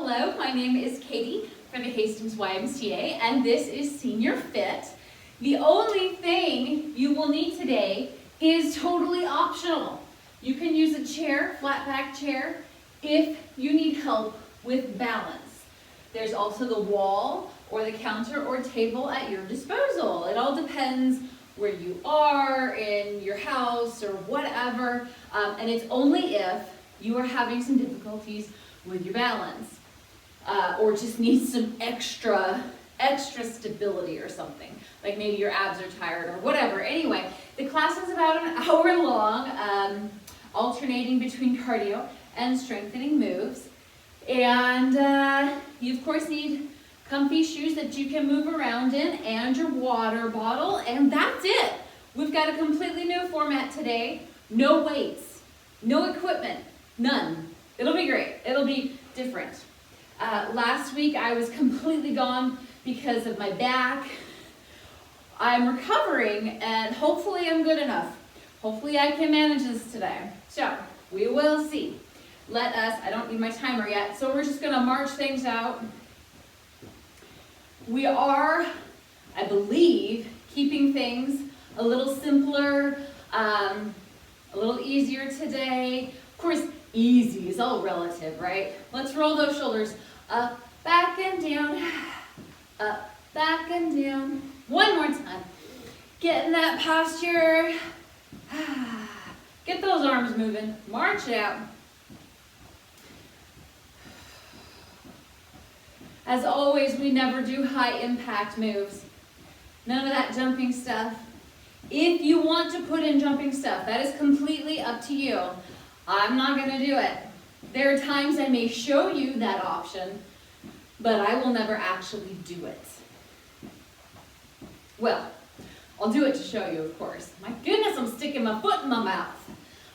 Hello, my name is Katie for the Hastings YMCA, and this is Senior Fit. The only thing you will need today is totally optional. You can use a chair, flat back chair, if you need help with balance. There's also the wall or the counter or table at your disposal. It all depends where you are in your house or whatever, and it's only if you are having some difficulties with your balance or just need some extra stability or something, like maybe your abs are tired or whatever. Anyway, the class is about an hour long, alternating between cardio and strengthening moves, and you of course need comfy shoes that you can move around in and your water bottle, and that's it. We've got a completely new format today. No weights, no equipment, none. It'll be great. It'll be different. Last week I was completely gone because of my back. I'm recovering and hopefully I'm good enough. Hopefully I can manage this today. So we will see. I don't need my timer yet, so we're just gonna march things out. We are, I believe, keeping things a little simpler, a little easier today. Of course, easy is all relative, right? Let's roll those shoulders up, back, and down. Up, back, and down. One more time. Get in that posture. Get those arms moving. March it out. As always, we never do high impact moves. None of that jumping stuff. If you want to put in jumping stuff, that is completely up to you. I'm not going to do it. There are times I may show you that option, but I will never actually do it. Well, I'll do it to show you, of course. My goodness, I'm sticking my foot in my mouth.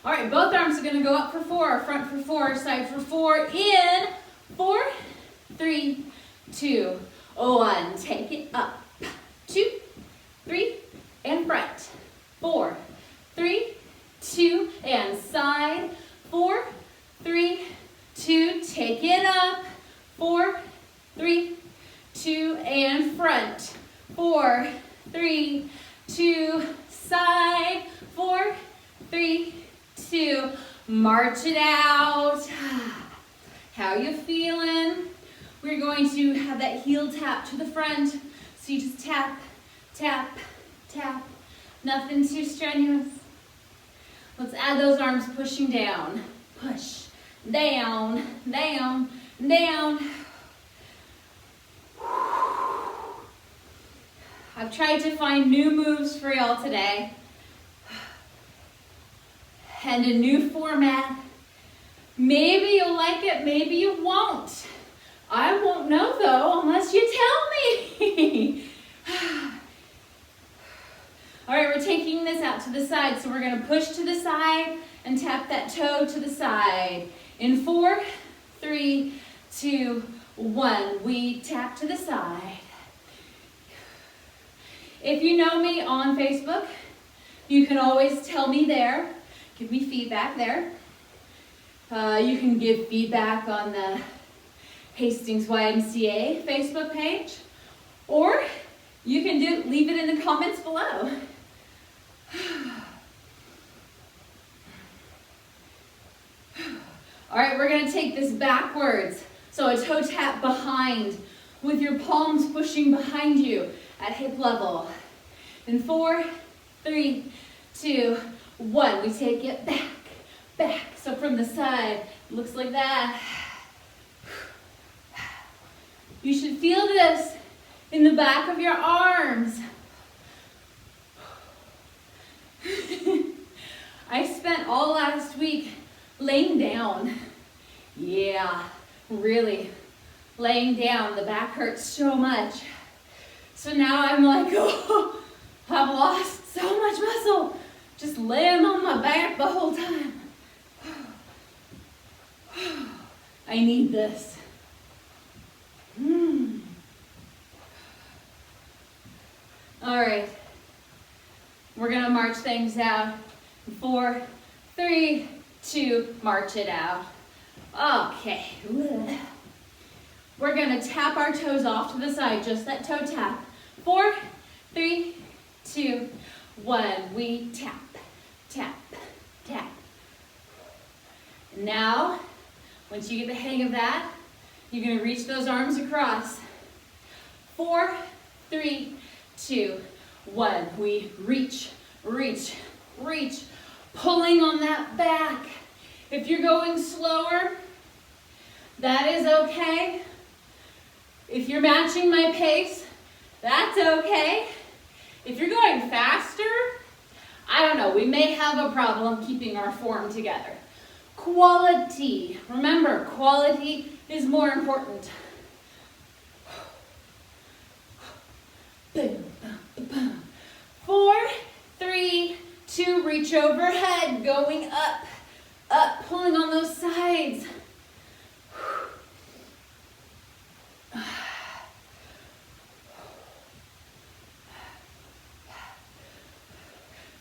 All right, both arms are going to go up for 4, front for 4, side for 4, in 4, 3, 2, 1. Take it up. 2, 3, and front. 4, 3, 2, and side. 4, 3, 2, take it up. 4, 3, 2, and front. 4, 3, 2, side. 4, 3, 2, march it out. How you feeling? We're going to have that heel tap to the front. So you just tap, tap, tap. Nothing too strenuous. Let's add those arms pushing down. Push, down, down, down. I've tried to find new moves for y'all today. And a new format. Maybe you'll like it, maybe you won't. I won't know though unless you tell me. All right, we're taking this out to the side. So we're gonna push to the side and tap that toe to the side. In 4, 3, 2, 1, we tap to the side. If you know me on Facebook, you can always tell me there. Give me feedback there. You can give feedback on the Hastings YMCA Facebook page, or you can leave it in the comments below. All right, we're gonna take this backwards. So a toe tap behind with your palms pushing behind you at hip level. In 4, 3, 2, 1, we take it back, back. So from the side, it looks like that. You should feel this in the back of your arms. I spent all last week laying down. Yeah, really laying down. The back hurts so much. So now I'm like, oh, I've lost so much muscle just laying on my back the whole time. I need this. All right, we're gonna march things out. 4, 3, 2, march it out. Okay. We're gonna tap our toes off to the side, just that toe tap. 4, 3, 2, 1. We tap, tap, tap. Now, once you get the hang of that, you're gonna reach those arms across. 4, 3, 2, 1. We reach, reach, reach, pulling on that back. If you're going slower, that is okay. If you're matching my pace, that's okay. If you're going faster, I don't know, we may have a problem keeping our form together. Quality. Remember, quality is more important. Boom, boom, boom. 4, 3, 2, reach overhead, going up, up, pulling on those sides.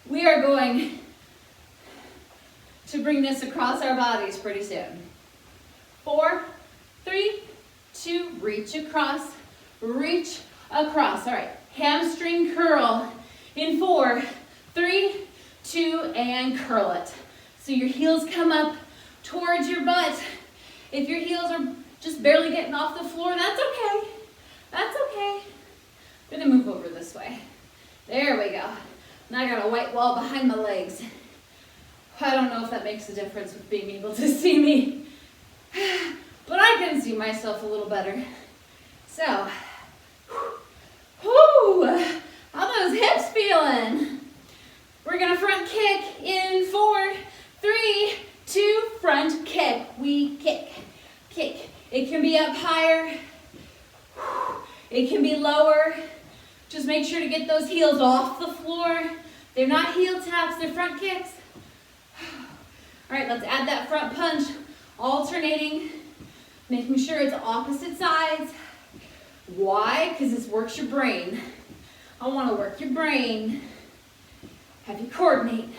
We are going to bring this across our bodies pretty soon. 4, 3, 2, reach across, reach across. All right, hamstring curl in 4, 3, 2, and curl it. So your heels come up towards your butt. If your heels are just barely getting off the floor, that's okay. That's okay. I'm gonna move over this way. There we go. Now I got a white wall behind my legs. I don't know if that makes a difference with being able to see me, but I can see myself a little better. So, whoo, how those hips feeling? We're gonna front kick in 4, 3, 2, front kick. We kick, kick. It can be up higher, it can be lower. Just make sure to get those heels off the floor. They're not heel taps, they're front kicks. All right, let's add that front punch, alternating, making sure it's opposite sides. Why? Because this works your brain. I want to work your brain. Have you coordinate.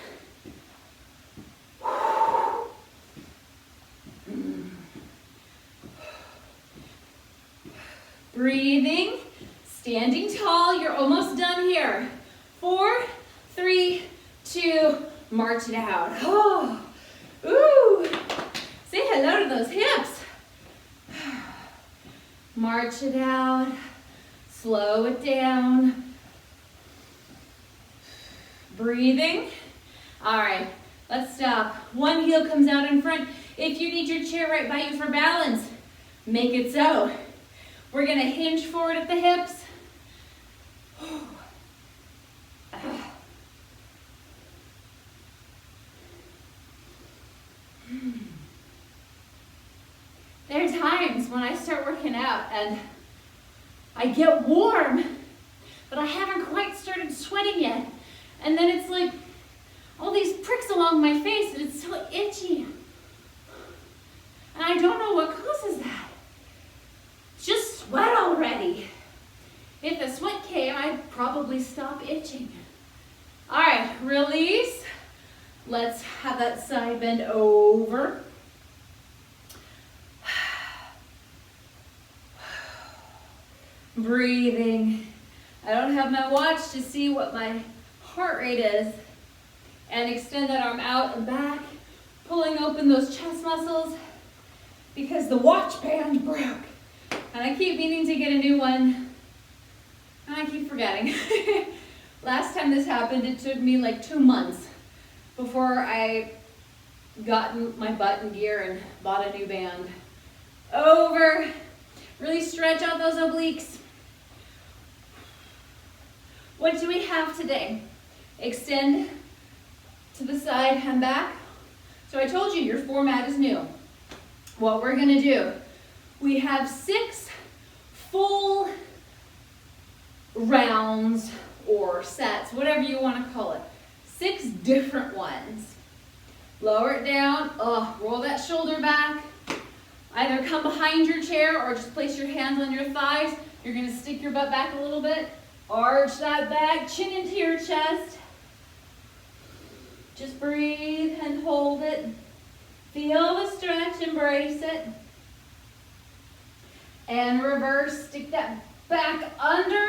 Breathing, standing tall, you're almost done here. 4, 3, 2, march it out. Oh, ooh, say hello to those hips. March it out, slow it down. Breathing. All right, let's stop. One heel comes out in front. If you need your chair right by you for balance, make it so. We're gonna hinge forward at the hips. There are times when I start working out and I get warm, but I haven't quite started sweating yet. And then it's like all these pricks along my face and it's so itchy. And I don't know what causes that. Just sweat already. If the sweat came, I'd probably stop itching. All right, release. Let's have that side bend over. Breathing. I don't have my watch to see what my heart rate is. And extend that arm out and back, pulling open those chest muscles because the watch band broke. And I keep meaning to get a new one, and I keep forgetting. Last time this happened, it took me like 2 months before I got my butt in gear and bought a new band. Over. Really stretch out those obliques. What do we have today? Extend to the side and back. So I told you your format is new. What we're gonna do, we have 6 full rounds or sets, whatever you want to call it. 6 different ones. Lower it down, roll that shoulder back. Either come behind your chair or just place your hands on your thighs. You're gonna stick your butt back a little bit. Arch that back, chin into your chest. Just breathe and hold it. Feel the stretch, embrace it. And reverse, stick that back under,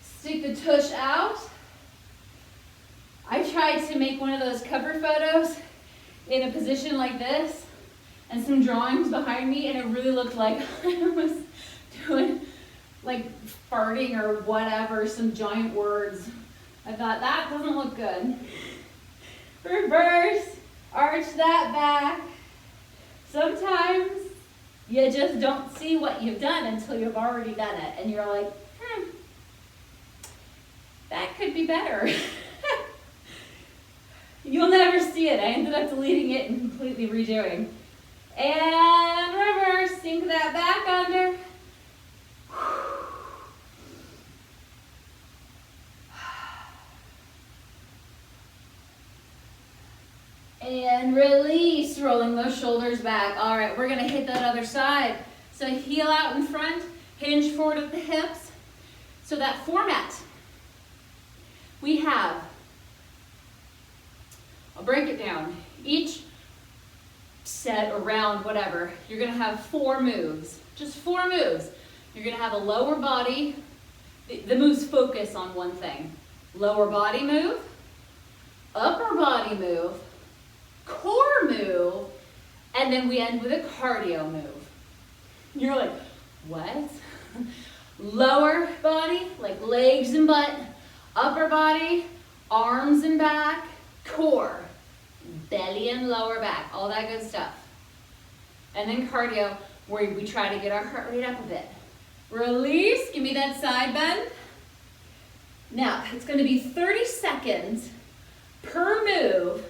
stick the tush out. I tried to make one of those cover photos in a position like this and some drawings behind me, and it really looked like I was doing like farting or whatever, some giant words. I thought that doesn't look good. Reverse, arch that back. Sometimes you just don't see what you've done until you've already done it, and you're like, that could be better. You'll never see it. I ended up deleting it and completely redoing. And reverse, sink that back under. And release, rolling those shoulders back. All right, we're gonna hit that other side. So heel out in front, hinge forward at the hips. So that format, we have, I'll break it down. Each set or round, whatever, you're gonna have 4 moves, just 4 moves. You're gonna have a lower body, the moves focus on one thing. Lower body move, upper body move, core move, and then we end with a cardio move. You're like, what? Lower body, like legs and butt, upper body, arms and back, core, belly and lower back, all that good stuff. And then cardio, where we try to get our heart rate up a bit. Release, give me that side bend. Now, it's gonna be 30 seconds per move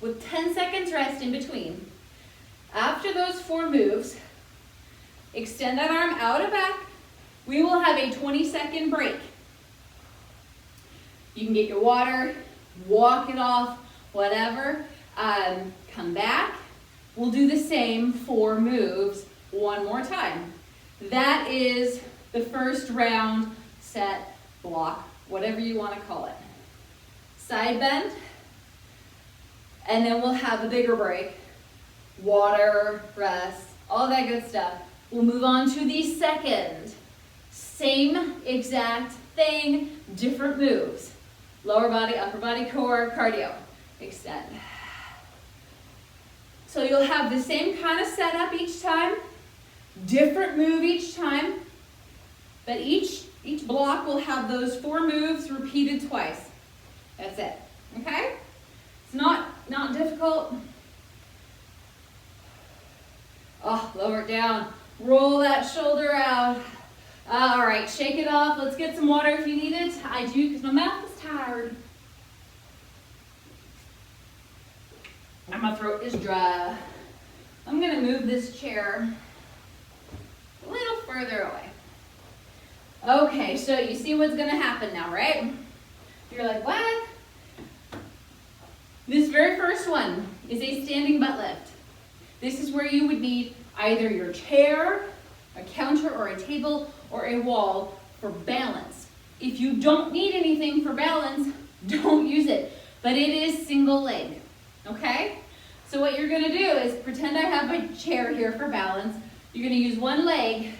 with 10 seconds rest in between. After those 4 moves, extend that arm out and back. We will have a 20-second break. You can get your water, walk it off, whatever. Come back. We'll do the same 4 moves one more time. That is the first round, set, block, whatever you want to call it. Side bend, and then we'll have a bigger break. Water, rest, all that good stuff. We'll move on to the second. Same exact thing, different moves. Lower body, upper body, core, cardio. Extend. So you'll have the same kind of setup each time, different move each time, but each block will have those 4 moves repeated twice. That's it, okay? It's not difficult. Oh, lower it down. Roll that shoulder out. All right, shake it off. Let's get some water if you need it. I do because my mouth is tired. And my throat is dry. I'm gonna move this chair a little further away. Okay, so you see what's gonna happen now, right? You're like, what? This very first one is a standing butt lift. This is where you would need either your chair, a counter or a table, or a wall for balance. If you don't need anything for balance, don't use it. But it is single leg, okay? So what you're gonna do is pretend I have a chair here for balance. You're gonna use one leg,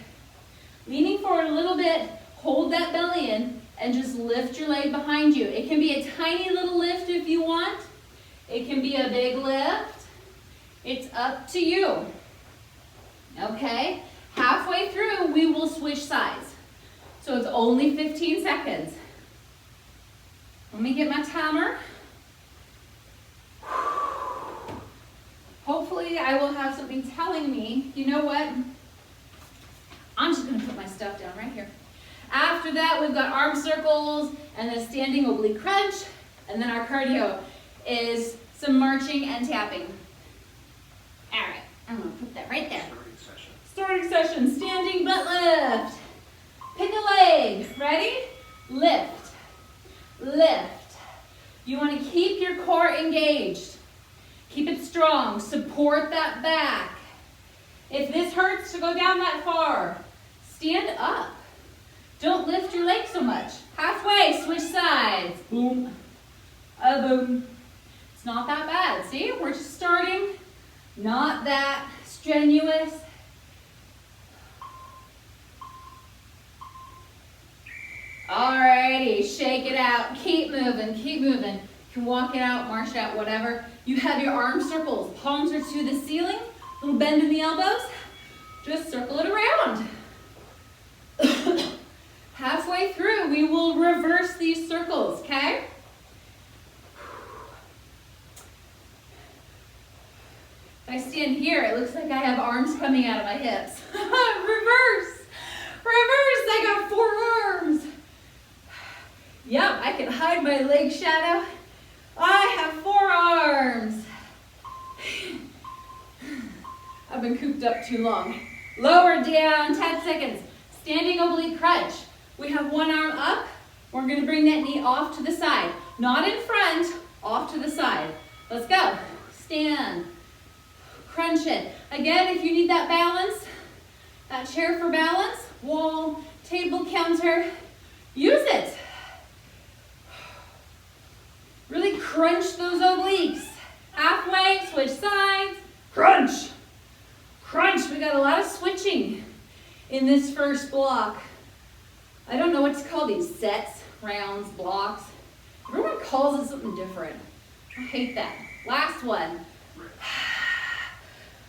leaning forward a little bit, hold that belly in, and just lift your leg behind you. It can be a tiny little lift if you want. It can be a big lift. It's up to you, okay? Halfway through, we will switch sides. So it's only 15 seconds. Let me get my timer. Hopefully I will have something telling me, you know what? I'm just gonna put my stuff down right here. After that, we've got arm circles and the standing oblique crunch. And then our cardio is some marching and tapping. All right, I'm gonna put that right there. Starting session, standing butt lift. Pick a leg, ready? Lift, lift. You wanna keep your core engaged. Keep it strong, support that back. If this hurts to go down that far, stand up. Don't lift your leg so much. Halfway, switch sides. Boom, boom. It's not that bad, see? We're just starting, not that strenuous. shake it out. Keep moving, keep moving. You can walk it out, march it out, whatever. You have your arm circles. Palms are to the ceiling. Little bend in the elbows. Just circle it around. Halfway through, we will reverse these circles, okay? If I stand here, it looks like I have arms coming out of my hips. Reverse. Reverse, I got 4 arms. Yep, I can hide my leg shadow. I have 4 arms. I've been cooped up too long. Lower down, 10 seconds. Standing oblique crunch. We have 1 arm up. We're gonna bring that knee off to the side. Not in front, off to the side. Let's go. Stand. Crunch it. Again, if you need that balance, that chair for balance, wall, table, counter, use it. Really crunch those obliques. Halfway, switch sides, crunch. Crunch, we got a lot of switching in this first block. I don't know what to call these, sets, rounds, blocks. Everyone calls it something different. I hate that. Last one.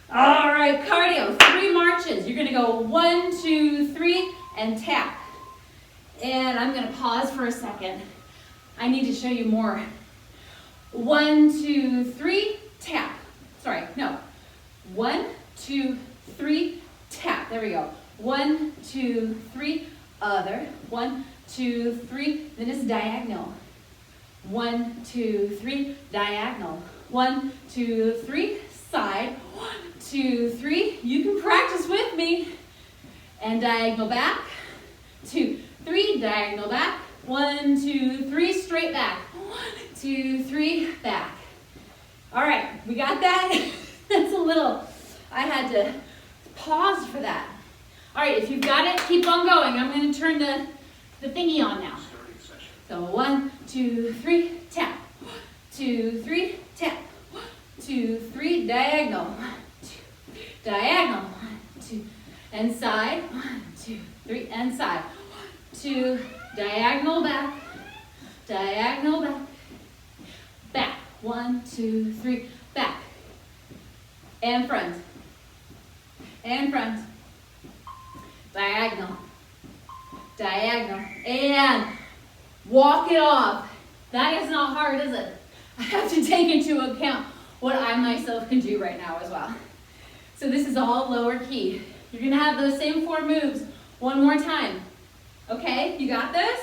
All right, cardio, 3 marches. You're gonna go 1, 2, 3, and tap. And I'm gonna pause for a second. I need to show you more. 1, 2, 3, tap. Sorry, no. 1, 2, 3, tap. There we go. 1, 2, 3, other. 1, 2, 3, then it's diagonal. 1, 2, 3, diagonal. 1, 2, 3, side. 1, 2, 3, you can practice with me. And diagonal back. 2, 3, diagonal back. 1, 2, 3, straight back. 1, 2, 3, back. All right, we got that? That's a little, I had to pause for that. All right, if you've got it, keep on going. I'm going to turn the thingy on now. So 1, 2, 3, tap. 1, 2, 3, tap. 1, 2, 3, diagonal. 1, 2, diagonal. 1, 2, and side. 1, 2, 3, and side. 1, 2, diagonal back. Diagonal back. Back. 1, 2, 3, back. And front. And front. Diagonal. Diagonal. And walk it off. That is not hard, is it? I have to take into account what I myself can do right now as well. So this is all lower key. You're gonna have those same 4 moves one more time. Okay, you got this?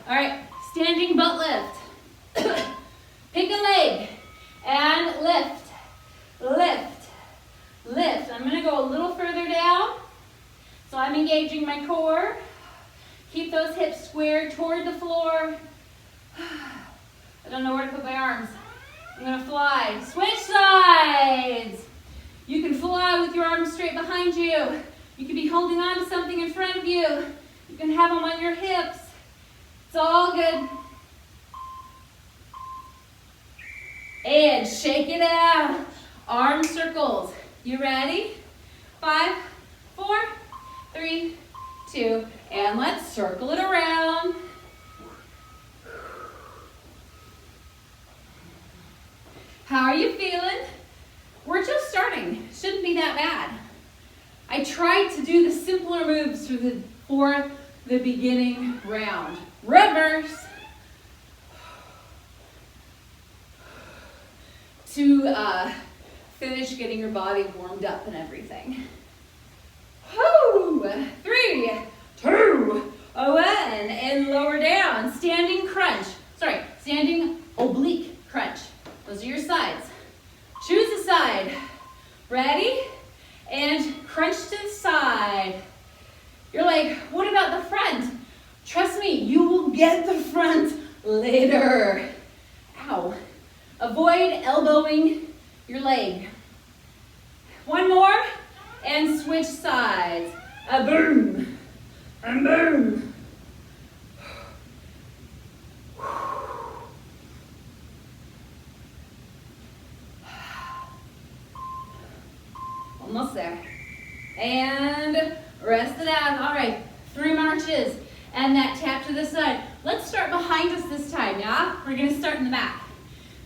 All right, standing butt lift. Pick a leg and lift, lift, lift. I'm gonna go a little further down. So I'm engaging my core. Keep those hips squared toward the floor. I don't know where to put my arms. I'm gonna fly. Switch sides. You can fly with your arms straight behind you. You can be holding on to something in front of you. You can have them on your hips. It's all good. And shake it out. Arm circles. You ready? 5, 4, 3, 2, and let's circle it around. How are you feeling? We're just starting. Shouldn't be that bad. I tried to do the simpler moves for the beginning round. Reverse. To finish getting your body warmed up and everything. 3, 2, 1, and lower down. Standing crunch. Sorry, standing oblique crunch. Those are your sides. Choose a side. Ready? And crunch to the side. You're like, what about the front? Trust me, you will get the front later. Ow. Avoid elbowing your leg. One more, and switch sides. A boom, and boom. Almost there. And rest it out. All right, 3 marches. And that tap to the side. Let's start behind us this time, yeah? We're gonna start in the back.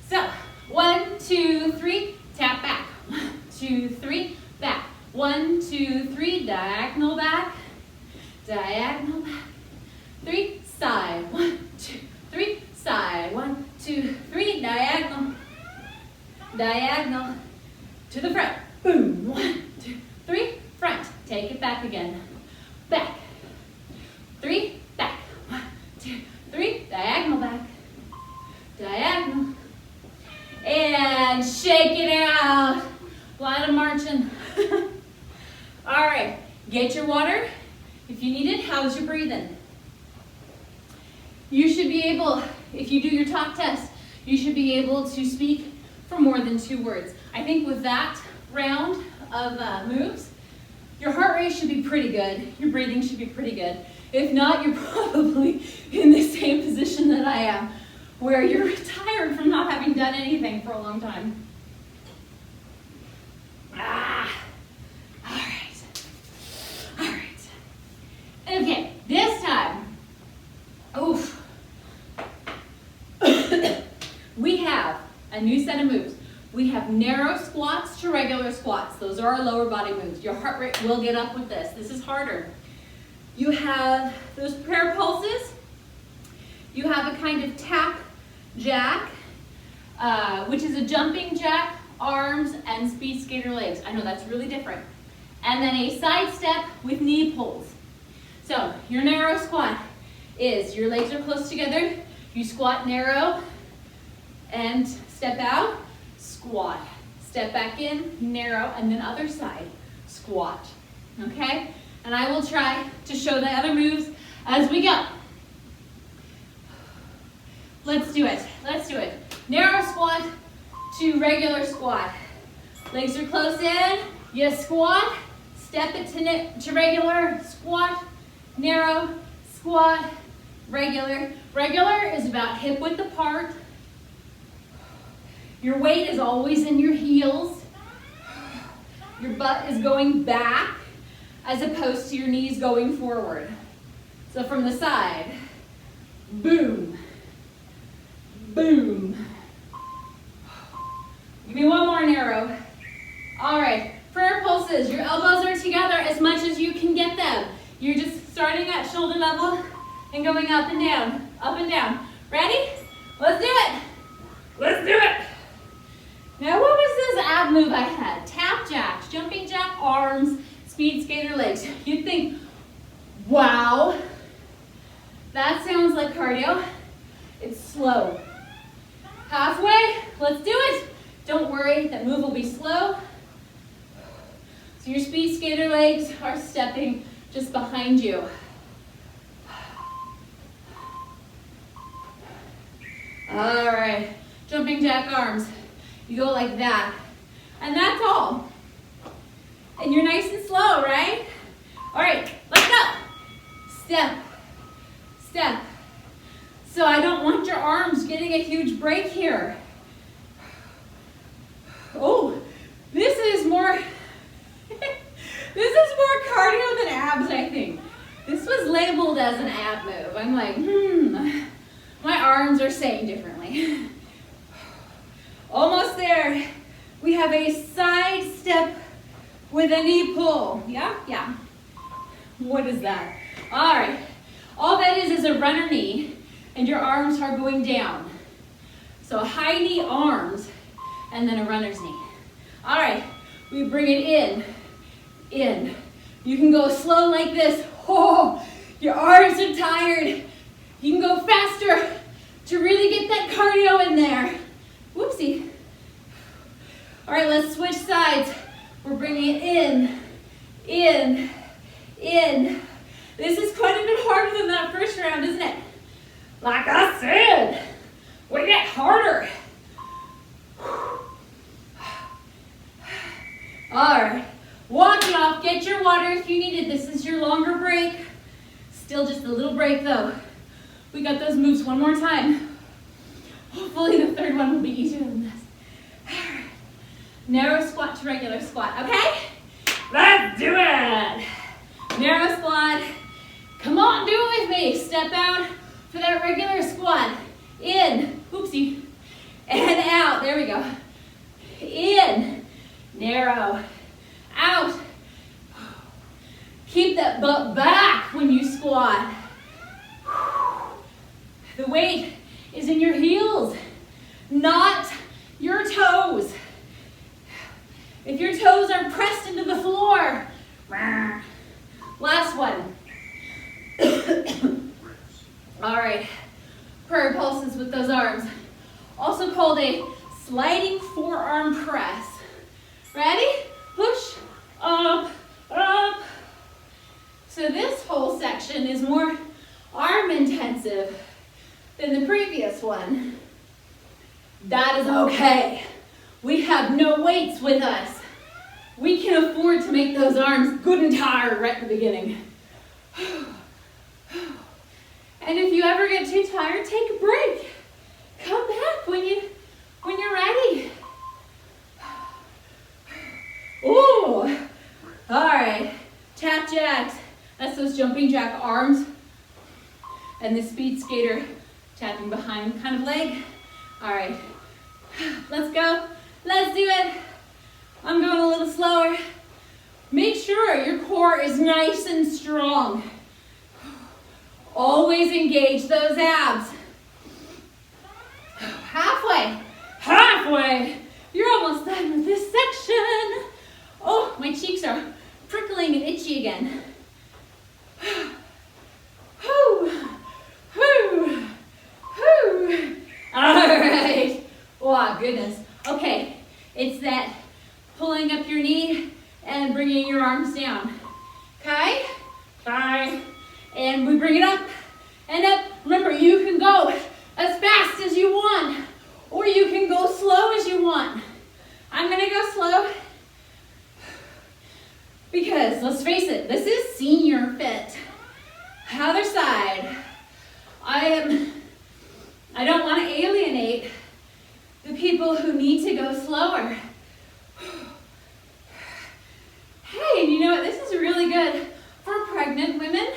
So, 1, 2, 3, tap back. 1, 2, 3, back. 1, 2, 3, diagonal back. Diagonal back. 3, side. 1, 2, 3, side. 1, 2, 3, diagonal. Diagonal. To the front. Boom. 1, 2, 3, front. Take it back again. Back. 3, back. 1, 2, 3, diagonal back. Diagonal. And shake it out. A lot of marching. All right, get your water. If you need it, how's your breathing? You should be able, if you do your talk test, you should be able to speak for more than 2 words. I think with that round of moves, your heart rate should be pretty good. Your breathing should be pretty good. If not, you're probably in the same position that I am, where you're tired from not having done anything for a long time. All right. Okay, this time, oof. We have a new set of moves. We have narrow squats to regular squats. Those are our lower body moves. Your heart rate will get up with this. This is harder. You have those prayer pulses. You have a kind of tap jack, which is a jumping jack, arms, and speed skater legs. I know that's really different. And then a side step with knee pulls. So your narrow squat is your legs are close together. You squat narrow and step out, squat. Step back in, narrow, and then other side, squat. Okay? And I will try to show the other moves as we go. Let's do it. Let's do it. Narrow squat to regular squat. Legs are close in. You squat. Step it to regular. Squat. Narrow. Squat. Regular. Regular is about hip width apart. Your weight is always in your heels. Your butt is going back as opposed to your knees going forward. So from the side, boom, boom. Give me one more narrow. All right, prayer pulses. Your elbows are together as much as you can get them. You're just starting at shoulder level and going up and down, up and down. Ready? Let's do it. Let's do it. Now what was this ab move I had? Tap jacks, jumping jack, arms, speed skater legs. You'd think, wow, that sounds like cardio. It's slow. Halfway, let's do it. Don't worry, that move will be slow. So your speed skater legs are stepping just behind you. All right, jumping jack arms. You go like that. And that's all. And you're nice and slow, right? All right, let's go. Step, step. So I don't want your arms getting a huge break here. Oh, this is more cardio than abs, I think. This was labeled as an ab move. I'm like, my arms are saying differently. Almost there. We have a side step with a knee pull. Yeah? Yeah. What is that? All right. All that is a runner knee, and your arms are going down. So high knee arms, and then a runner's knee. All right. We bring it in. In. You can go slow like this. Oh, your arms are tired. You can go faster to really get that cardio in there. Whoopsie. All right, let's switch sides. We're bringing it in, in, in. This is quite a bit harder than that first round, isn't it? Like I said, we get harder. All right, walk it off. Get your water if you need it. This is your longer break. Still just a little break though. We got those moves one more time. Hopefully the third one will be easier than this. Narrow squat to regular squat, okay? Let's do it. Narrow squat. Come on, do it with me. Step out, For that regular squat, in, oopsie, and out, there we go. In, narrow, out. Keep that butt back when you squat. The weight is in your heels, not your toes. If your toes are pressed into the floor, last one. All right, prayer pulses with those arms. Also called a sliding forearm press. Ready? Push, up, up. So this whole section is more arm intensive than the previous one. That is okay. We have no weights with us. We can afford to make those arms good and tired right at the beginning. And if you ever get too tired, take a break. Come back when you're ready. Ooh. All right. Tap jacks. That's those jumping jack arms. And the speed skater tapping behind kind of leg. All right. Let's go. Let's do it. I'm going a little slower. Make sure your core is nice and strong. Always engage those abs. Halfway. You're almost done with this section. Oh, my cheeks are prickling and itchy again. All right. Oh, goodness. Okay, it's that pulling up your knee and bringing your arms down. Okay? 5. And we bring it up and up. Remember, you can go as fast as you want, or you can go slow as you want. I'm gonna go slow because, let's face it, this is senior fit. Other side. I don't want to alienate the people who need to go slower. Hey, you know what? This is really good for pregnant women.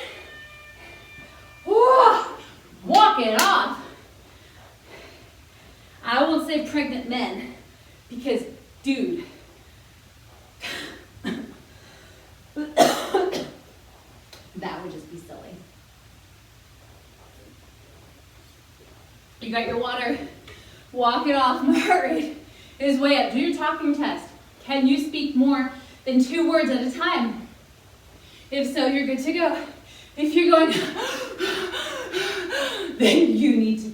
Whoa, walk it off. I won't say pregnant men because, dude, that would just be silly. You got your water. Walk it off. My heart rate is way up. Do your talking test. Can you speak more than 2 words at a time? If so, you're good to go. If you're going, then you need to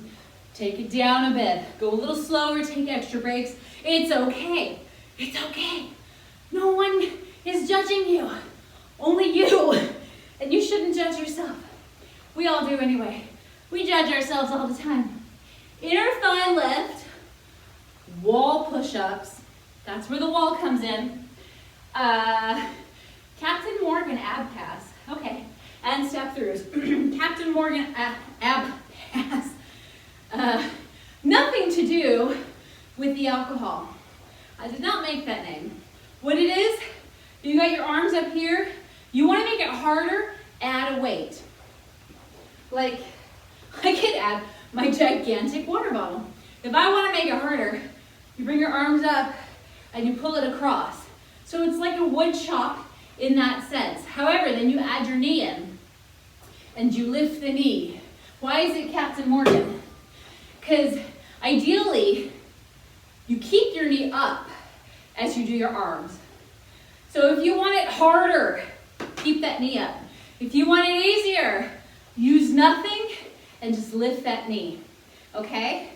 take it down a bit. Go a little slower, take extra breaks. It's okay. It's okay. No one is judging you. Only you. And you shouldn't judge yourself. We all do anyway. We judge ourselves all the time. Inner thigh lift, wall push-ups. That's where the wall comes in. Captain Morgan ab pass. Okay. And step throughs. Captain Morgan ab pass. Nothing to do with the alcohol. I did not make that name. What it is, you got your arms up here. You want to make it harder, add a weight. Like, I could add my gigantic water bottle. If I want to make it harder, you bring your arms up and you pull it across. So it's like a wood chop in that sense. However, then you add your knee in and you lift the knee. Why is it Captain Morgan? Because ideally, you keep your knee up as you do your arms. So if you want it harder, keep that knee up. If you want it easier, use nothing and just lift that knee, okay?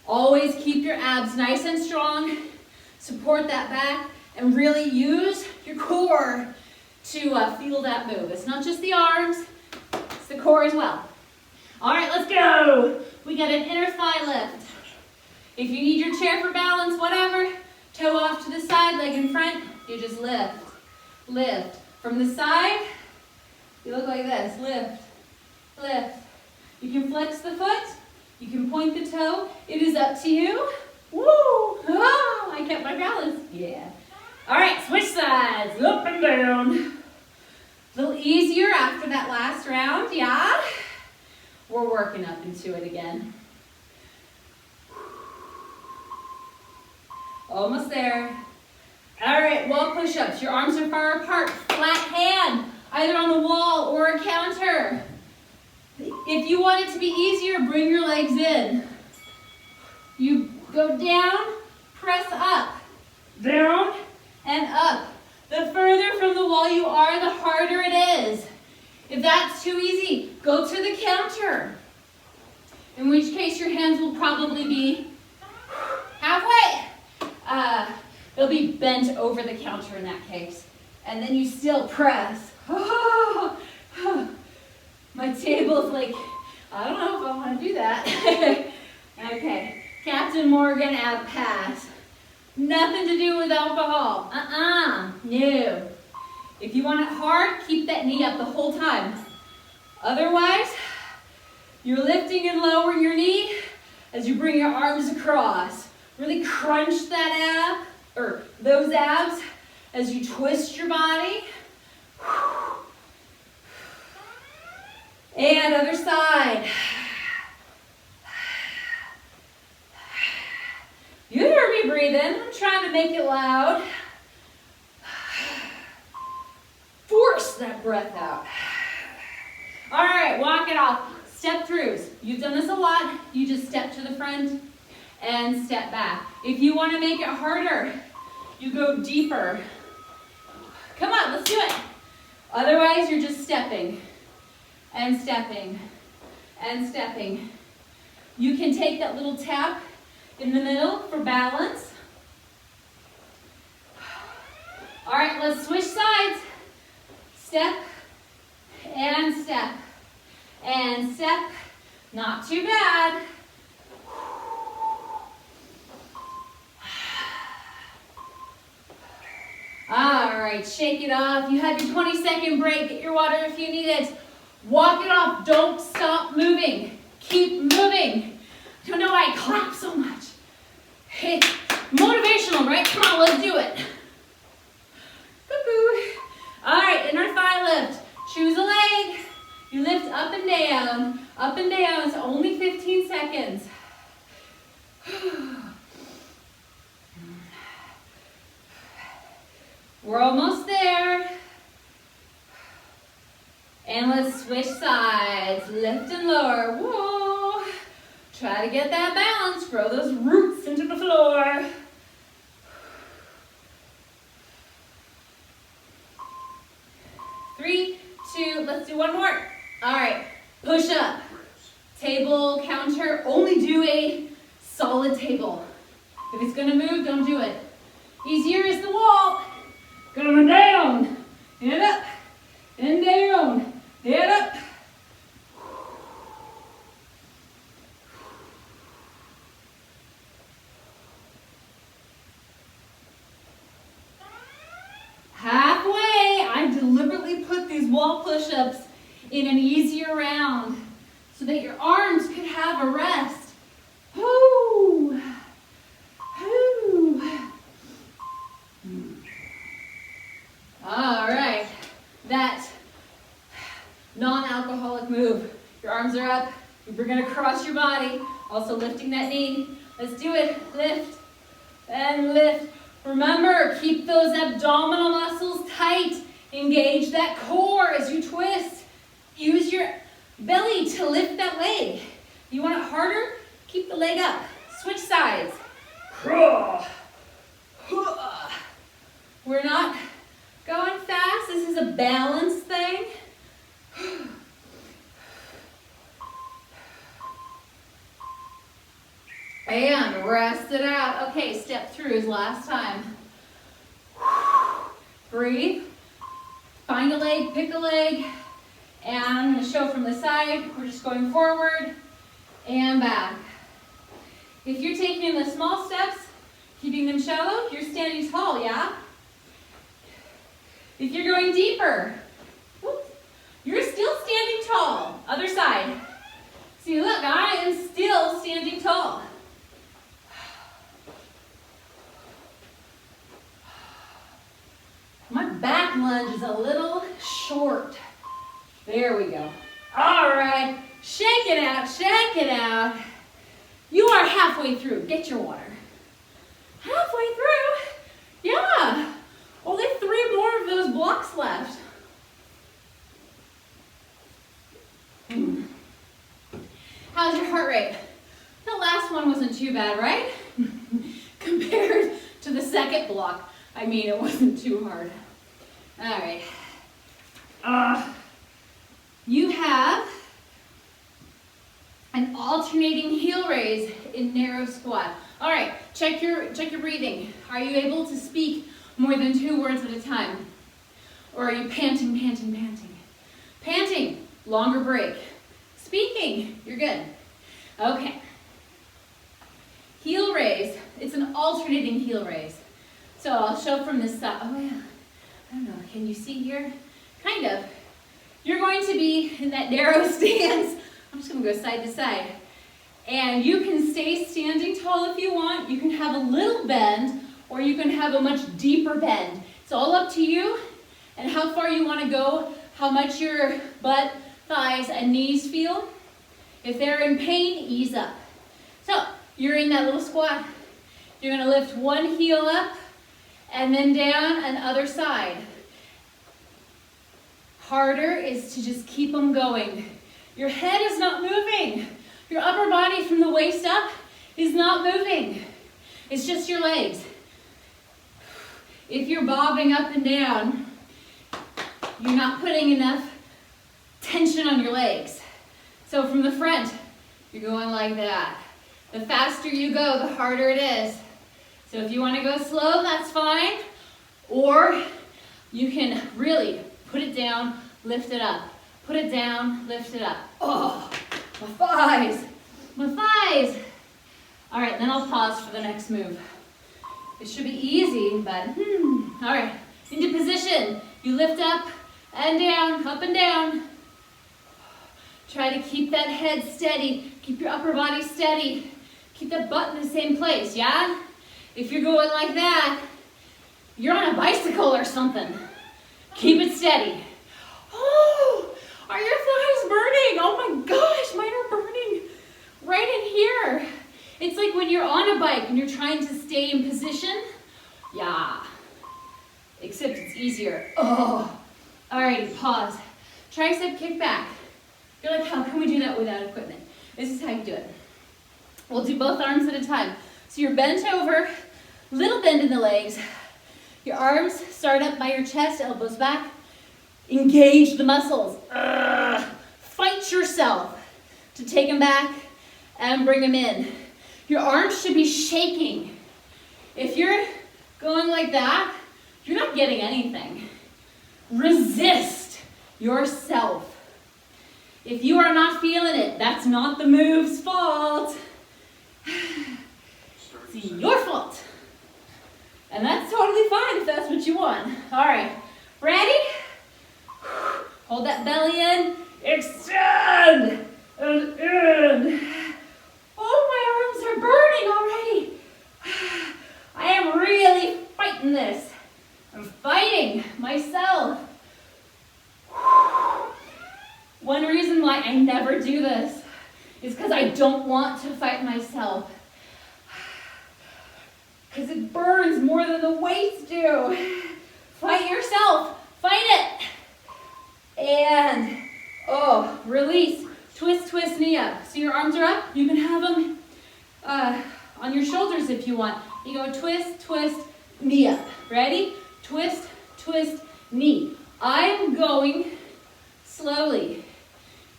Always keep your abs nice and strong, support that back, and really use your core to feel that move. It's not just the arms, it's the core as well. All right, let's go. We got an inner thigh lift. If you need your chair for balance, whatever, toe off to the side, leg in front, you just lift. Lift. From the side, you look like this. Lift. Lift. You can flex the foot. You can point the toe. It is up to you. Woo! Oh, I kept my balance. Yeah. All right, switch sides. Up and down. A little easier after that last round, yeah? We're We're working up into it again. Almost there. All right, wall push-ups. Your arms are far apart. Flat hand, either on the wall or a counter. If you want it to be easier, bring your legs in. You go down, press up, down, and up. The further from the wall you are, the harder it is. If that's too easy, go to the counter. In which case your hands will probably be halfway. They'll be bent over the counter in that case. And then you still press. My table's like, I don't know if I want to do that. Okay, Captain Morgan out pass. Nothing to do with alcohol. No. If you want it hard, keep that knee up the whole time. Otherwise, you're lifting and lowering your knee as you bring your arms across. Really crunch that ab, or those abs, as you twist your body. And other side. You hear me breathing. I'm trying to make it loud. Force that breath out. All right, walk it off. Step throughs. You've done this a lot. You just step to the front and step back. If you want to make it harder, you go deeper. Come on, let's do it. Otherwise, you're just stepping and stepping and stepping. You can take that little tap in the middle for balance. All right, let's switch sides. Step and step and step. Not too bad. All right, shake it off. You have your 20-second break. Get your water if you need it. Walk it off. Don't stop moving. Keep moving. I don't know why I clap so much. It's motivational, right? Come on, let's do it. Cuckoo. All right, inner thigh lift. Choose a leg. You lift up and down. Up and down. It's only 15 seconds. We're almost there. And let's switch sides. Lift and lower. Whoa. Try to get that balance. Grow those roots into the floor. Three, two, let's do one more. All right, push up. Table, counter, only do a solid table. If it's gonna move, don't do it. Easier is the wall. Going down, and up, and down, and up. Halfway, I deliberately put these wall push-ups in an easier round so that your arms could have a rest. Whoo! Whoo! All right, that non-alcoholic move. Your arms are up, you bring it across your body, also lifting that knee. Let's do it, lift and lift. Remember, keep those abdominal muscles tight. Engage that core as you twist. Use your belly to lift that leg. You want it harder? Keep the leg up. Switch sides. We're not going fast. This is a balance thing. And rest it out. Okay, step throughs last time. Breathe. Find a leg, pick a leg. And I'm going to show from the side. We're just going forward and back. If you're taking the small steps, keeping them shallow, you're standing tall, yeah? If you're going deeper, you're still standing tall. Other side. See, look, I am still standing tall. My back lunge is a little short. There we go. All right, Shake it out, shake it out. You are halfway through. Get your water. Halfway through? Yeah. Only 3 more of those blocks left. How's your heart rate? The last one wasn't too bad, right? Compared to the second block. I mean, it wasn't too hard. All right. You have an alternating heel raise in narrow squat. All right, check your breathing. Are you able to speak more than 2 words at a time? Or are you panting, panting, panting? Panting, longer break. Speaking, you're good. Okay. Heel raise, it's an alternating heel raise. So I'll show from this side. Oh yeah, I don't know, can you see here? Kind of. You're going to be in that narrow stance. I'm just gonna go side to side. And you can stay standing tall if you want. You can have a little bend, or you can have a much deeper bend. It's all up to you and how far you wanna go, how much your butt, thighs, and knees feel. If they're in pain, ease up. So, you're in that little squat. You're gonna lift one heel up and then down and other side. Harder is to just keep them going. Your head is not moving. Your upper body from the waist up is not moving. It's just your legs. If you're bobbing up and down, you're not putting enough tension on your legs. So from the front, you're going like that. The faster you go, the harder it is. So if you want to go slow, that's fine. Or you can really put it down, lift it up. Put it down, lift it up. Oh, my thighs, my thighs. All right, then I'll pause for the next move. It should be easy, but all right, into position. You lift up and down, up and down. Try to keep that head steady. Keep your upper body steady. Keep that butt in the same place, yeah? If you're going like that, you're on a bicycle or something. Keep it steady. Oh, are your thighs burning? Oh my gosh, mine are burning right in here. It's like when you're on a bike and you're trying to stay in position. Yeah, except it's easier. Oh, alrighty, pause. Tricep kickback. You're like, how can we do that without equipment? This is how you do it. We'll do both arms at a time. So you're bent over, little bend in the legs. Your arms start up by your chest, elbows back. Engage the muscles. Fight yourself to take them back and bring them in. Your arms should be shaking. If you're going like that, you're not getting anything. Resist yourself. If you are not feeling it, that's not the move's fault. It's your fault. And that's totally fine if that's what you want. All right, ready? Hold that belly in, extend, and in. Oh, my arms are burning already. I am really fighting this. I'm fighting myself. One reason why I never do this is because I don't want to fight myself. Because it burns more than the weights do. Fight yourself. Fight it. And, oh, release. Twist, twist, knee up. So your arms are up. You can have them on your shoulders if you want. You go twist, twist, knee up. Ready? Twist, twist, knee. I'm going slowly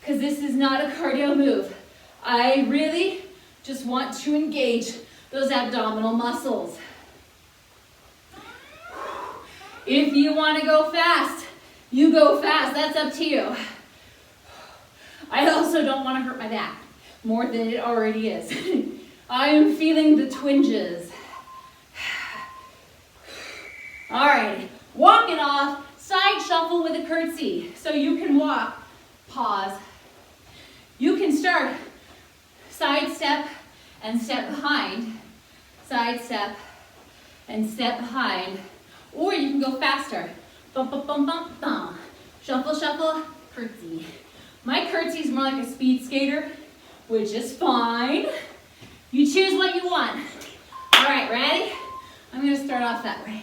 because this is not a cardio move. I really just want to engage those abdominal muscles. If you want to go fast, you go fast. That's up to you. I also don't want to hurt my back more than it already is. I am feeling the twinges. All right, walk it off. Side shuffle with a curtsy. So you can walk, pause. You can start side step and step behind, side step and step behind, or you can go faster. Bump, bump, bump, bump, bump. Shuffle, shuffle, curtsy. My curtsy is more like a speed skater, which is fine. You choose what you want. All right, ready? I'm gonna start off that way.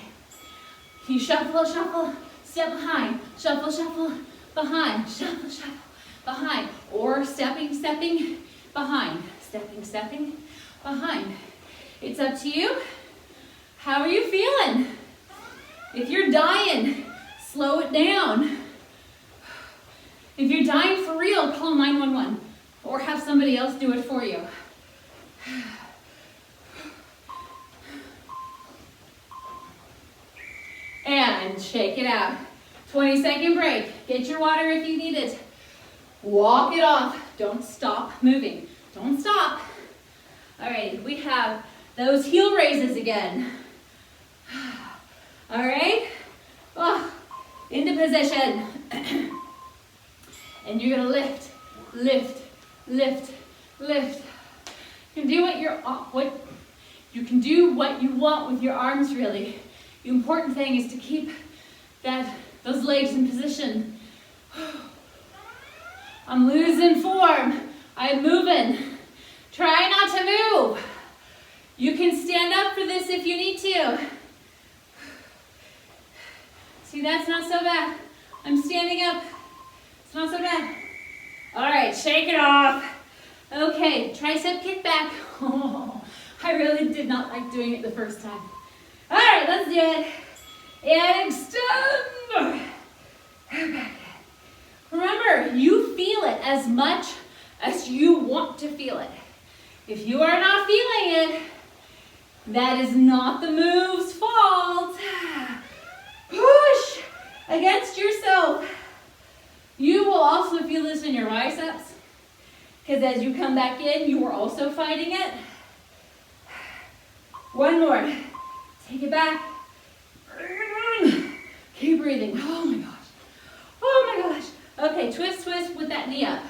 You shuffle, shuffle, step behind, shuffle, shuffle, behind, shuffle, shuffle, behind, or stepping, stepping, behind, stepping, stepping, behind. It's up to you. How are you feeling? If you're dying, slow it down. If you're dying for real, call 911 or have somebody else do it for you. And shake it out. 20-second break. Get your water if you need it. Walk it off. Don't stop moving. Don't stop. All right, we have those heel raises again. All right. Oh, into position. And you're gonna lift, lift, lift, lift. You can do what you want with your arms, really. The important thing is to keep those legs in position. I'm losing form. I'm moving. Try not to move. You can stand up for this if you need to. See, that's not so bad. I'm standing up. It's not so bad. All right, shake it off. Okay, tricep kick back. Oh, I really did not like doing it the first time. All right, let's do it. And extend. Back. Remember, you feel it as much as you want to feel it. If you are not feeling it, that is not the move's fault. Push against yourself. You will also feel this in your biceps, because as you come back in, you are also fighting it. One more. Take it back. Keep breathing. Oh my gosh. Oh my gosh. Okay, twist, twist with that knee up.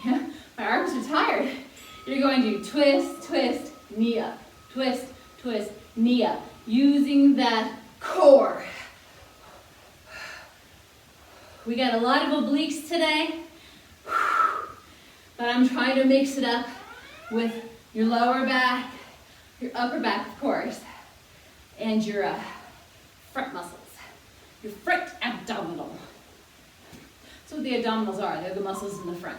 Yeah, my arms are tired. You're going to twist, twist, knee up. Twist, twist, knee up. Using that core. We got a lot of obliques today, but I'm trying to mix it up with your lower back, your upper back, of course, and your front muscles, your front abdominal. That's what the abdominals are. They're the muscles in the front.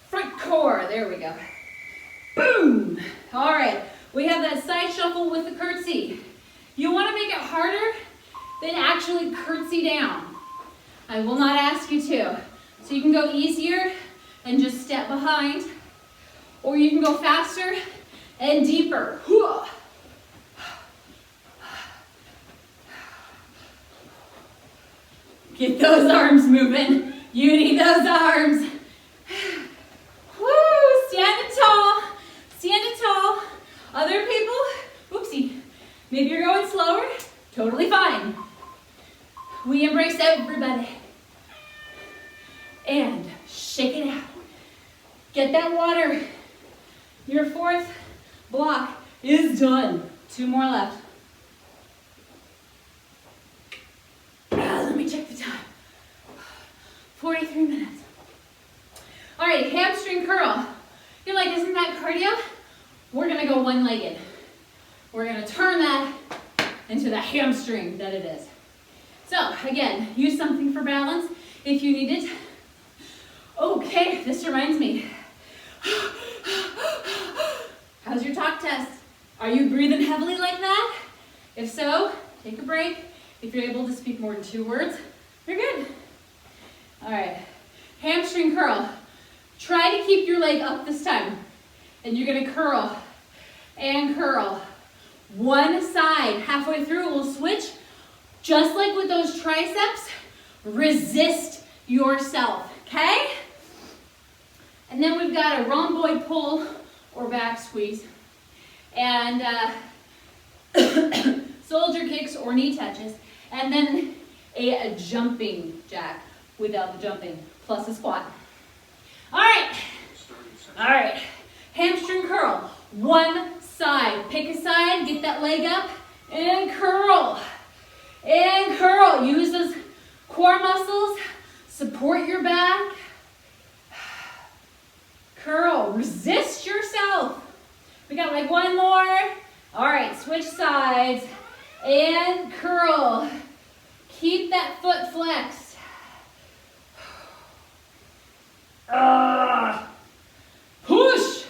Front core, there we go. Boom! All right, we have that side shuffle with the curtsy. You want to make it harder than actually curtsy down. I will not ask you to. So you can go easier and just step behind, or you can go faster and deeper. Get those arms moving. You need those arms. Woo! Standing tall. Standing tall. Other people, whoopsie. Maybe you're going slower. Totally fine. We embrace everybody. And shake it out. Get that water. Your fourth block is done. 2 more left. Let me check the time. 43 minutes. All right, hamstring curl. You're like, isn't that cardio? We're gonna go one-legged. We're gonna turn that into the hamstring that it is. So again, use something for balance if you need it. Okay, this reminds me. How's your talk test? Are you breathing heavily like that? If so, take a break. If you're able to speak more than 2 words, you're good. All right, hamstring curl. Try to keep your leg up this time. And you're gonna curl and curl. One side, halfway through, we'll switch. Just like with those triceps, resist yourself, okay? And then we've got a rhomboid pull or back squeeze. And soldier kicks or knee touches. And then a jumping jack without the jumping, plus a squat. All right. All right. Hamstring curl. One side. Pick a side, get that leg up, and curl. And curl. Use those core muscles. Support Support your back. Curl, resist yourself. We got like one more. All right, switch sides and curl. Keep that foot flexed. Push.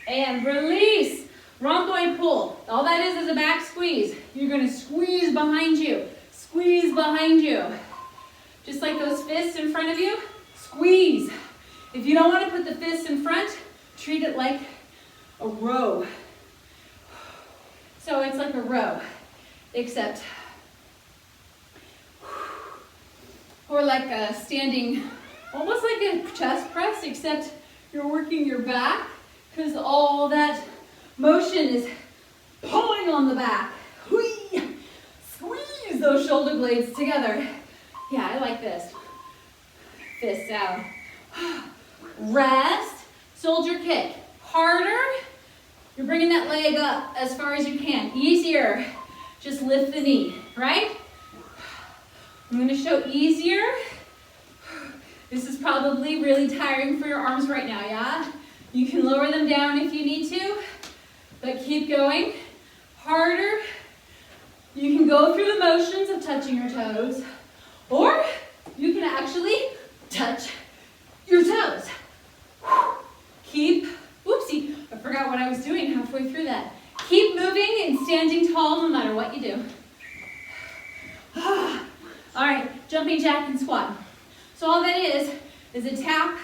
And release. Rhomboid pull. All that is a back squeeze. You're gonna squeeze behind you. Squeeze behind you. Just like those fists in front of you, squeeze. If you don't want to put the fists in front, treat it like a row. So it's like a row, except, or like a standing, almost like a chest press, except you're working your back because all that motion is pulling on the back. Whee! Squeeze those shoulder blades together. Yeah, I like this. Fists out. Rest. Soldier kick. Harder. You're bringing that leg up as far as you can. Easier. Just lift the knee, right? I'm going to show easier. This is probably really tiring for your arms right now, yeah? You can lower them down if you need to, but keep going. Harder. You can go through the motions of touching your toes, or you can actually touch your toes. Keep, whoopsie, I forgot what I was doing halfway through that. Keep moving and standing tall no matter what you do. All right, jumping jack and squat. So all that is a tap,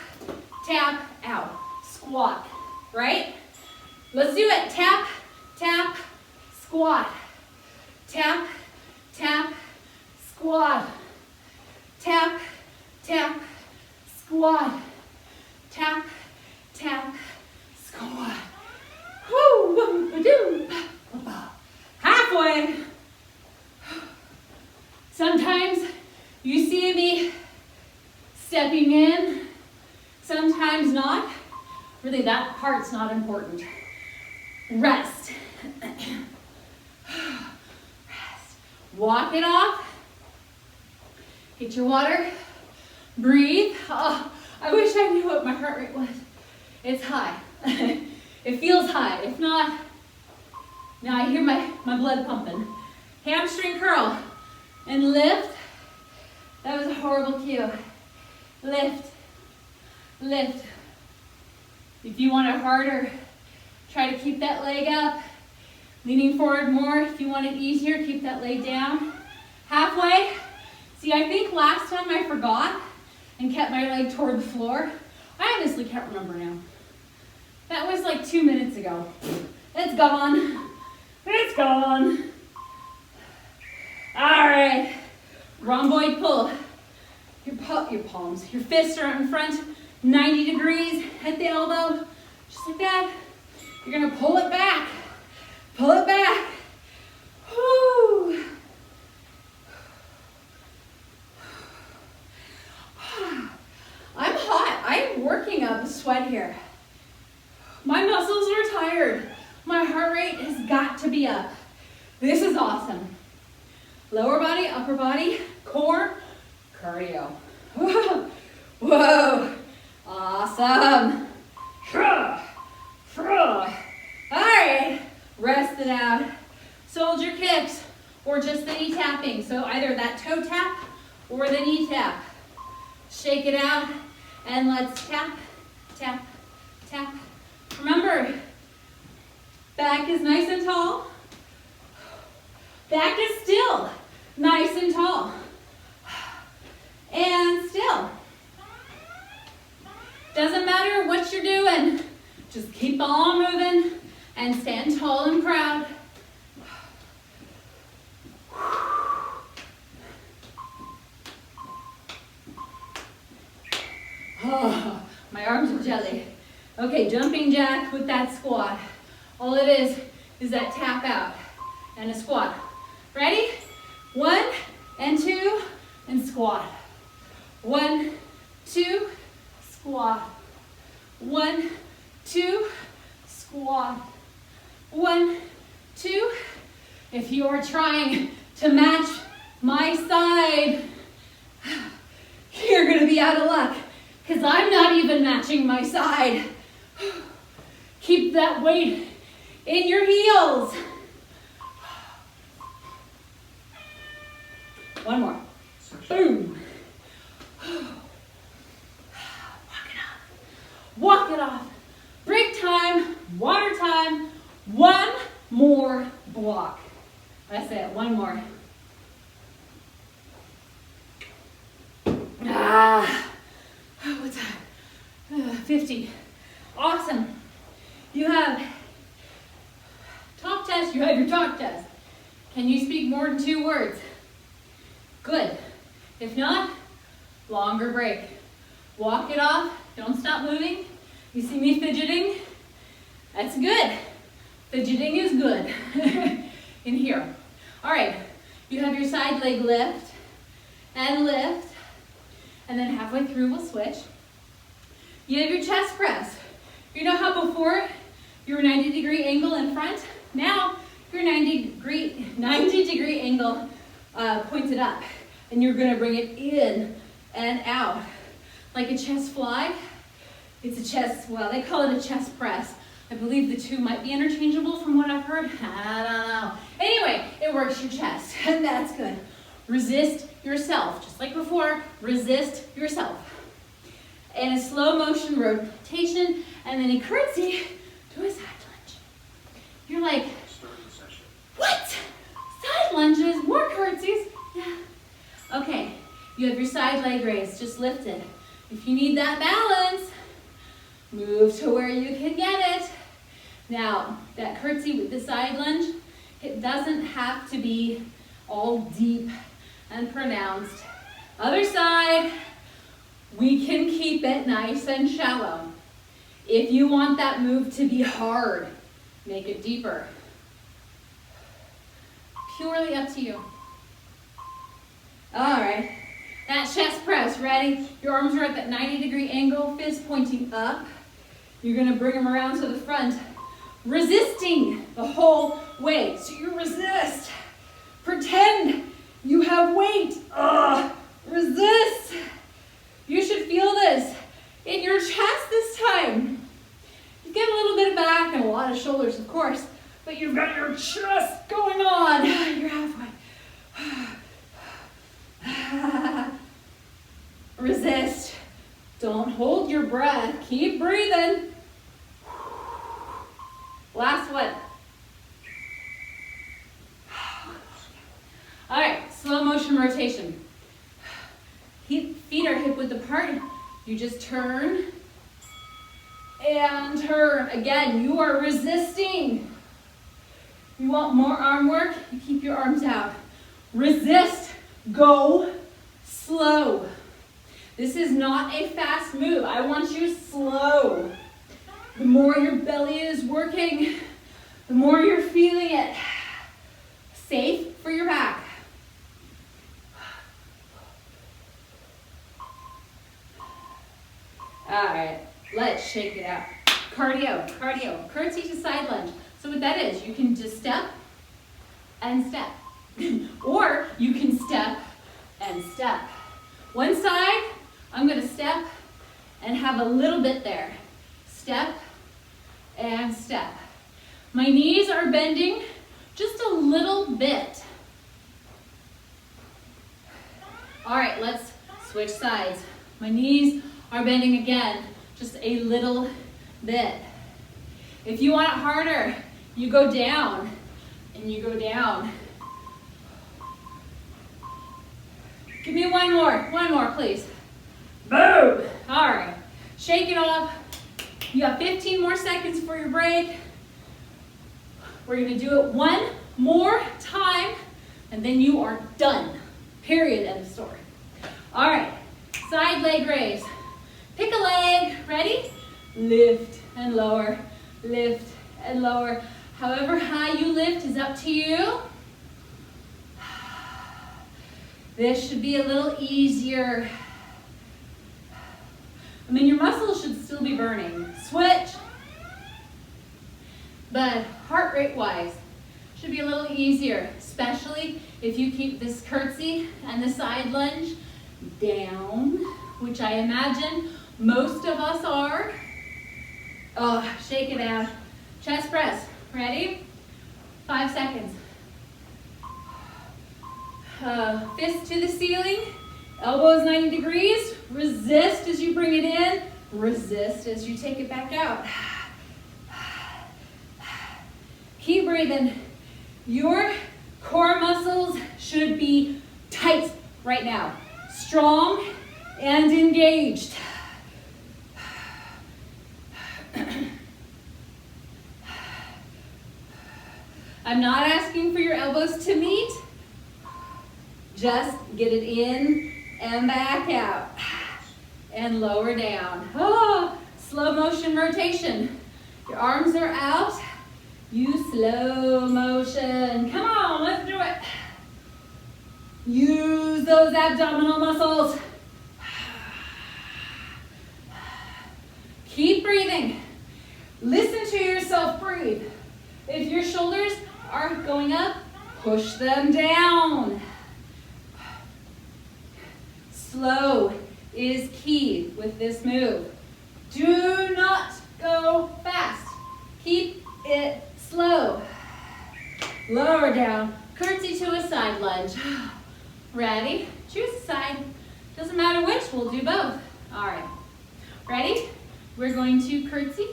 tap, out. Squat, right? Let's do it. Tap, tap, squat. Tap, tap, squat. Tap, tap, squat. Tap, tap, squat. Woo, halfway. Sometimes you see me stepping in, sometimes not. Really, that part's not important. Rest. Rest. Walk it off. Get your water. Breathe. Oh, I wish I knew what my heart rate was. It's high. It feels high. If not, now I hear my blood pumping. Hamstring curl. And lift. That was a horrible cue. Lift. Lift. If you want it harder, try to keep that leg up. Leaning forward more. If you want it easier, keep that leg down. Halfway. See, I think last time I forgot and kept my leg toward the floor. I honestly can't remember now. That was like 2 minutes ago. It's gone. It's gone. All right. Rhomboid pull. Your palms, your fists are in front, 90 degrees at the elbow, just like that. You're gonna pull it back. Pull it back. Whoo. I'm hot. I'm working up a sweat here. My muscles are tired. My heart rate has got to be up. This is awesome. Lower body, upper body, core, cardio. Whoa. Whoa. Awesome. All right. Rest it out. Soldier kicks or just the knee tapping. So either that toe tap or the knee tap. Shake it out and let's tap, tap, tap. Remember, back is nice and tall. Back is still nice and tall. And still. Doesn't matter what you're doing. Just keep on moving and stand tall and proud. Oh, my arms are jelly. Okay, jumping jack with that squat. All it is that tap out and a squat. Ready? 1 and 2 and squat. 1, 2, squat. 1, 2, squat. 1, 2. If you are trying to match my side, you're gonna be out of luck because I'm not even matching my side. Keep that weight in your heels. One more. Boom. Walk it off. Walk it off. Break time, water time. One more block. That's it, one more. What's that? 50. Awesome. You have talk test, you have your talk test. Can you speak more than 2 words? Good. If not, longer break. Walk it off, don't stop moving. You see me fidgeting? That's good. Fidgeting is good. In here. All right, you have your side leg lift, and then halfway through we'll switch. You have your chest press. You know how before you were 90-degree angle in front? Now your 90-degree angle pointed up, and you're gonna bring it in and out. Like a chest fly, it's a chest, well, they call it a chest press. I believe the two might be interchangeable from what I've heard. I don't know. Anyway, it works your chest, and that's good. Resist yourself, just like before, resist yourself. And a slow motion rotation, and then a curtsy to a side lunge. You're like, what? Side lunges, more curtsies? Yeah. Okay, you have your side leg raise, just lift it. If you need that balance, move to where you can get it. Now, that curtsy with the side lunge, it doesn't have to be all deep and pronounced. Other side, we can keep it nice and shallow. If you want that move to be hard, make it deeper. Purely up to you. All right, that chest press, ready? Your arms are at that 90-degree angle, fist pointing up. You're gonna bring them around to the front, resisting the whole way. So you resist. Pretend you have weight. Resist. You should feel this in your chest this time. You get a little bit of back and a lot of shoulders, of course, but you've got your chest going on. You're halfway. Resist. Don't hold your breath. Keep breathing. Last one. All right, slow motion rotation. Feet are hip width apart. You just turn and turn. Again, you are resisting. You want more arm work? You keep your arms out. Resist. Go slow. This is not a fast move. I want you slow. The more your belly is working, the more you're feeling it. Safe for your back. All right, let's shake it out. Cardio, curtsy to side lunge. So what that is, you can just step and step. Or you can step and step. One side, I'm gonna step and have a little bit there. Step and step. My knees are bending just a little bit. All right, let's switch sides. My knees are bending again, just a little bit. If you want it harder, you go down and you go down. Give me one more, please. Boom! All right, shake it off. You got 15 more seconds for your break. We're gonna do it one more time, and then you are done. Period, end of story. All right, side leg raise. Pick a leg, ready? Lift and lower, lift and lower. However high you lift is up to you. This should be a little easier. I mean, your muscles should still be burning. Switch. But heart rate wise, should be a little easier, especially if you keep this curtsy and the side lunge down, which I imagine most of us are. Oh, shake it out. Chest press. Ready? 5 seconds. Fist to the ceiling. Elbows 90 degrees. Resist as you bring it in. Resist as you take it back out. Keep breathing. Your core muscles should be tight right now. Strong and engaged. I'm not asking for your elbows to meet. Just get it in and back out. And lower down. Oh, slow motion rotation. Your arms are out. You slow motion. Come on, let's do it. Use those abdominal muscles. Keep breathing. Listen to yourself breathe. If your shoulders are going up, push them down. Slow is key with this move. Do not go fast. Keep it slow. Lower down. Curtsy to a side lunge. Ready? Choose a side. Doesn't matter which, we'll do both. All right. Ready? We're going to curtsy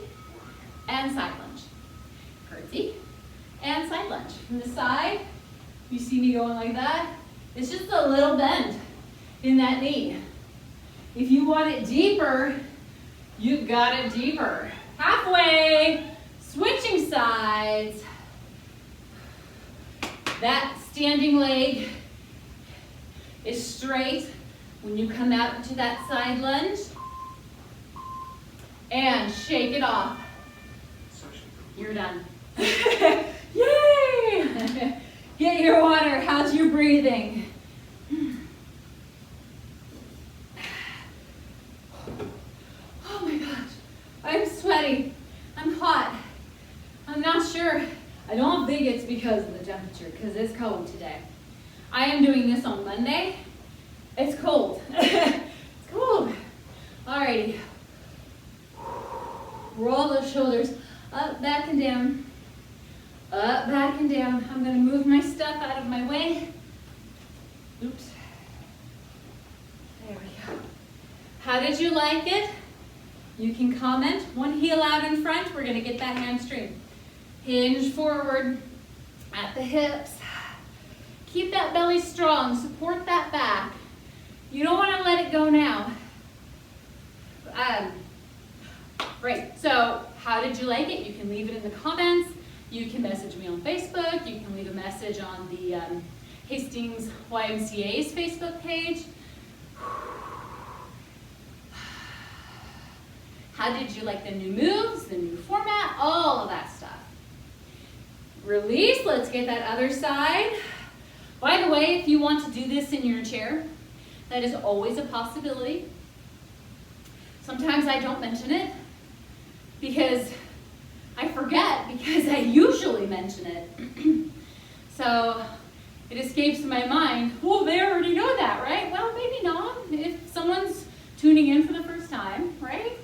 and side lunge. Curtsy and side lunge. From the side, you see me going like that. It's just a little bend in that knee. If you want it deeper, you've got it deeper. Halfway, switching sides. That standing leg is straight when you come out into that side lunge. And shake it off. You're done. Yay! Get your water. How's your breathing? Oh my gosh. I'm sweaty. I'm hot. I'm not sure. I don't think it's because of the temperature, because it's cold today. I am doing this on Monday. It's cold. It's cold. Alrighty. Roll those shoulders up, back, and down. Up, back, and down. I'm going to move my stuff out of my way. Oops. There we go. How did you like it? You can comment. One heel out in front. We're going to get that hamstring. Hinge forward at the hips. Keep that belly strong. Support that back. You don't want to let it go now. Right, so how did you like it? You can leave it in the comments. You can message me on Facebook. You can leave a message on the Hastings YMCA's Facebook page. How did you like the new moves, the new format, all of that stuff? Release, let's get that other side. By the way, if you want to do this in your chair, that is always a possibility. Sometimes I don't mention it because I forget, because I usually mention it. So it escapes my mind. Well, they already know that, right? Well, maybe not. If someone's tuning in for the first time, right?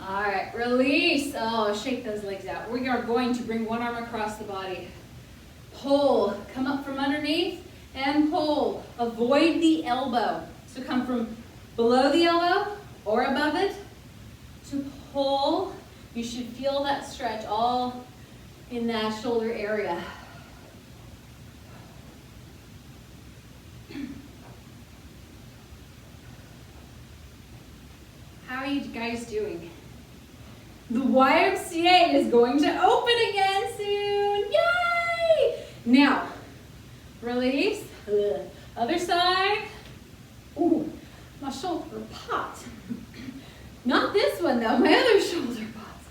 All right, release. Oh, shake those legs out. We are going to bring one arm across the body. Pull, come up from underneath and pull. Avoid the elbow. So come from below the elbow or above it to pull. You should feel that stretch all in that shoulder area. How are you guys doing? The YMCA is going to open again soon. Yay! Now, release. Other side. Ooh, my shoulder popped. Not this one though, my other shoulder popped.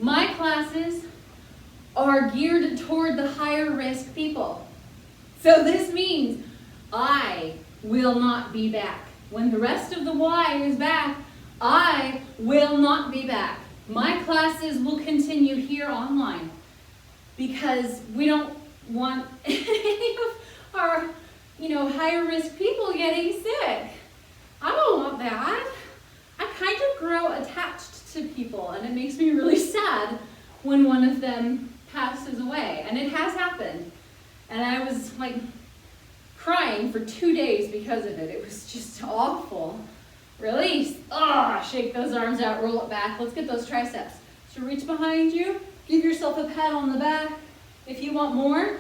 My classes are geared toward the higher risk people. So this means I will not be back. When the rest of the Y is back, I will not be back. My classes will continue here online because we don't want any of our, higher risk people getting sick. I don't want that. I kind of grow attached to people, and it makes me really sad when one of them passes away, and it has happened. And I was like crying for 2 days because of it. It was just awful. Release. Shake those arms out, roll it back. Let's get those triceps. So reach behind you, give yourself a pat on the back. If you want more,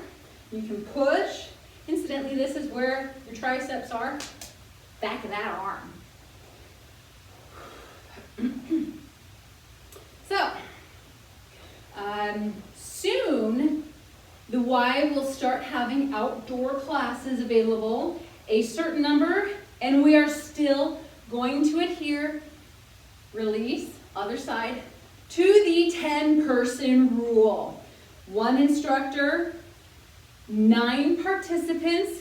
you can push. Incidentally, this is where your triceps are, back of that arm. So, soon the Y will start having outdoor classes available, a certain number, and we are still going to adhere, release, other side, to the 10-person rule. 1 instructor, 9 participants.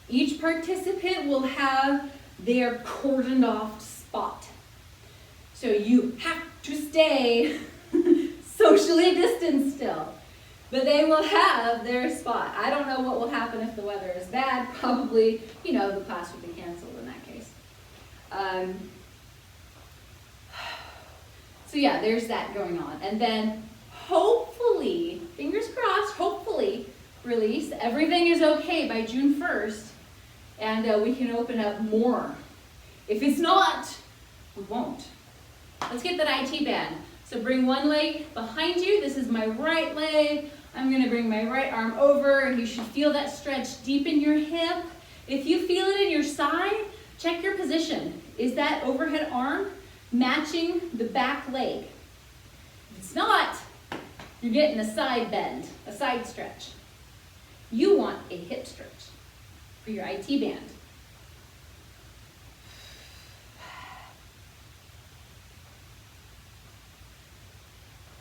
Each participant will have their cordoned off spot. So you have to stay socially distanced still, but they will have their spot. I don't know what will happen if the weather is bad. Probably, the class will be canceled in that case. So yeah, there's that going on. And then hopefully, fingers crossed, hopefully, release, everything is okay by June 1st, and we can open up more. If it's not, we won't. Let's get that IT band. So bring one leg behind you. This is my right leg. I'm gonna bring my right arm over, and you should feel that stretch deep in your hip. If you feel it in your side, check your position. Is that overhead arm matching the back leg? If it's not, you're getting a side bend, a side stretch. You want a hip stretch for your IT band.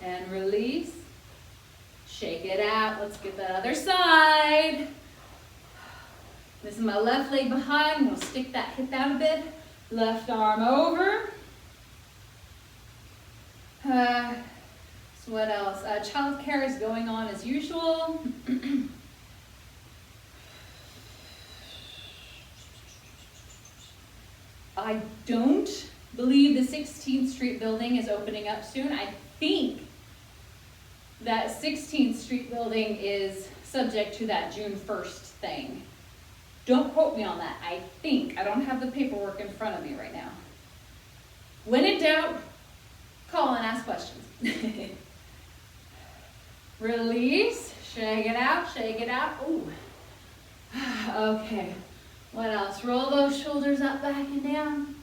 And release. Shake it out. Let's get that other side. This is my left leg behind. I'm going to stick that hip out a bit. Left arm over. So what else? Childcare is going on as usual. I don't believe the 16th Street building is opening up soon. I think that 16th Street building is subject to that June 1st thing. Don't quote me on that. I think. I don't have the paperwork in front of me right now. When in doubt, call and ask questions. Release. Shake it out. Shake it out. Ooh. Okay. What else? Roll those shoulders up, back, and down.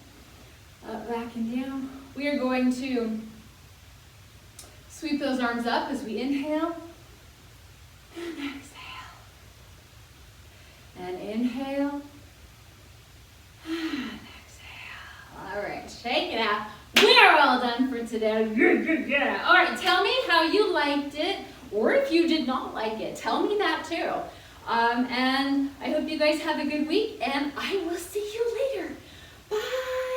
Up, back, and down. We are going to sweep those arms up as we inhale and exhale. And inhale and exhale. All right, shake it out. We're all done for today. All right, tell me how you liked it, or if you did not like it. Tell me that too. And I hope you guys have a good week, and I will see you later. Bye.